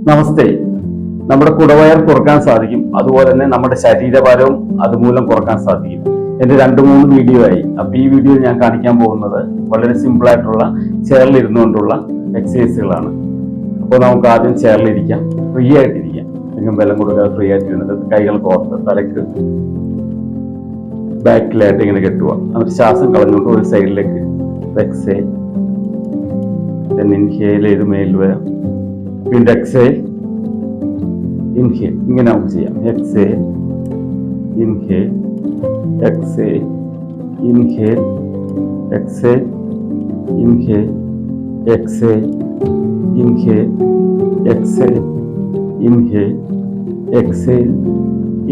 നമസ്തേ. നമ്മുടെ കുടവയർ കുറക്കാൻ സാധിക്കും, അതുപോലെ തന്നെ നമ്മുടെ ശരീരഭാരവും അതുമൂലം കുറക്കാൻ സാധിക്കും. എന്റെ 2-3 വീഡിയോ ആയി. അപ്പൊ ഈ വീഡിയോയിൽ ഞാൻ കാണിക്കാൻ പോകുന്നത് വളരെ സിമ്പിൾ ആയിട്ടുള്ള ചെയറിലിരുന്നുകൊണ്ടുള്ള എക്സസൈസുകളാണ്. അപ്പോൾ നമുക്ക് ആദ്യം ചെയറിലിരിക്കാം, ഫ്രീ ആയിട്ടിരിക്കാം. എങ്ങും ബലം കൊടുക്കാതെ ഫ്രീ ആയിട്ടിരുന്നിട്ട് കൈകൾ കോർത്ത് തലക്ക് ബാക്കിലായിട്ട് ഇങ്ങനെ കെട്ടുക. എന്നിട്ട് ശ്വാസം കളഞ്ഞുകൊണ്ട് ഒരു സൈഡിലേക്ക് എക്സേൽ, ഇൻഹേൽ ചെയ്ത് മേലിൽ വരാം. വീണ്ടും എക്സേൽ, ഇൻഹേൽ. ഇങ്ങനെ നമുക്ക് ചെയ്യാം. Exhale, inhale, exhale, inhale, exhale, inhale, exhale, inhale, exhale, inhale, exhale,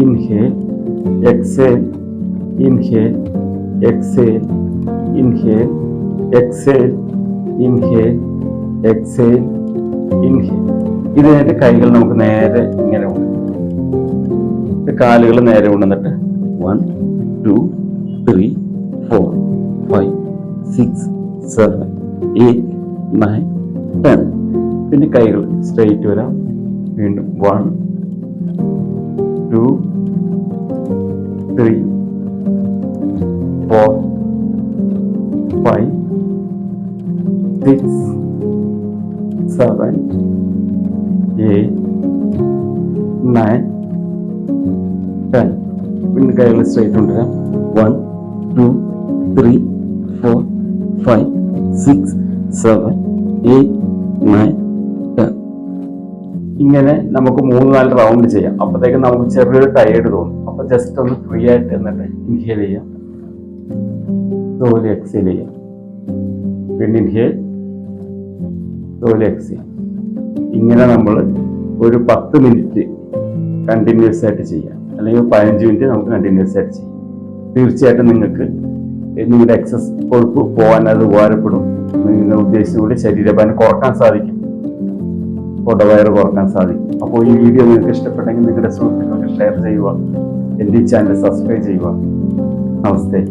inhale, exhale, inhale, exhale, inhale, exhale, inhale, exhale, inhale. ഇതിനായിട്ട് കൈകൾ നമുക്ക് നേരെ ഇങ്ങനെ ഉണ്ട്, കാലുകൾ നേരെ കൊണ്ടുവന്നിട്ട് 1 2 3 4 5 6 7 8 9 10. പിന്നെ കൈകൾ സ്ട്രെയിറ്റ് വരാം. വീണ്ടും 1 2 3 4 5 6 7 8 9 10. പിന്നെ കൈകൾ സ്ട്രെയിറ്റ് കൊണ്ടുവരാം. 1 2 3 4 5 6 7 8 9 10. ഇങ്ങനെ നമുക്ക് 3-4 റൗണ്ട് ചെയ്യാം. അപ്പോഴത്തേക്ക് നമുക്ക് ചെറിയൊരു ടയേർഡ് തോന്നും. അപ്പൊ ജസ്റ്റ് ഒന്ന് ഫ്രീ ആയിട്ട് എന്നിട്ട് ഇൻഹേൽ ചെയ്യാം, slowly എക്സേൽ ചെയ്യാം. പിന്നെ ഇൻഹേൽ, slowly എക്സേൽ. ഇങ്ങനെ നമ്മൾ ഒരു 10 മിനിറ്റ് കണ്ടിന്യൂസ് ആയിട്ട് ചെയ്യാം, അല്ലെങ്കിൽ 15 മിനിറ്റ് നമുക്ക് കണ്ടിന്യൂസ് ആയിട്ട് ചെയ്യാം. തീർച്ചയായിട്ടും നിങ്ങൾക്ക് നിങ്ങളുടെ എക്സസ് കൊഴുപ്പ് പോകാൻ അത് ഉപകാരപ്പെടും. നിങ്ങൾ ഉദ്ദേശിച്ചുകൂടി ശരീരഭാരം കുറക്കാൻ സാധിക്കും, കുടവയറ് കുറക്കാൻ സാധിക്കും. അപ്പോൾ ഈ വീഡിയോ നിങ്ങൾക്ക് ഇഷ്ടപ്പെട്ടെങ്കിൽ നിങ്ങളുടെ സുഹൃത്തുക്കൾക്ക് ഷെയർ ചെയ്യുക, എൻ്റെ ഈ ചാനൽ സബ്സ്ക്രൈബ് ചെയ്യുക. നമസ്തേ.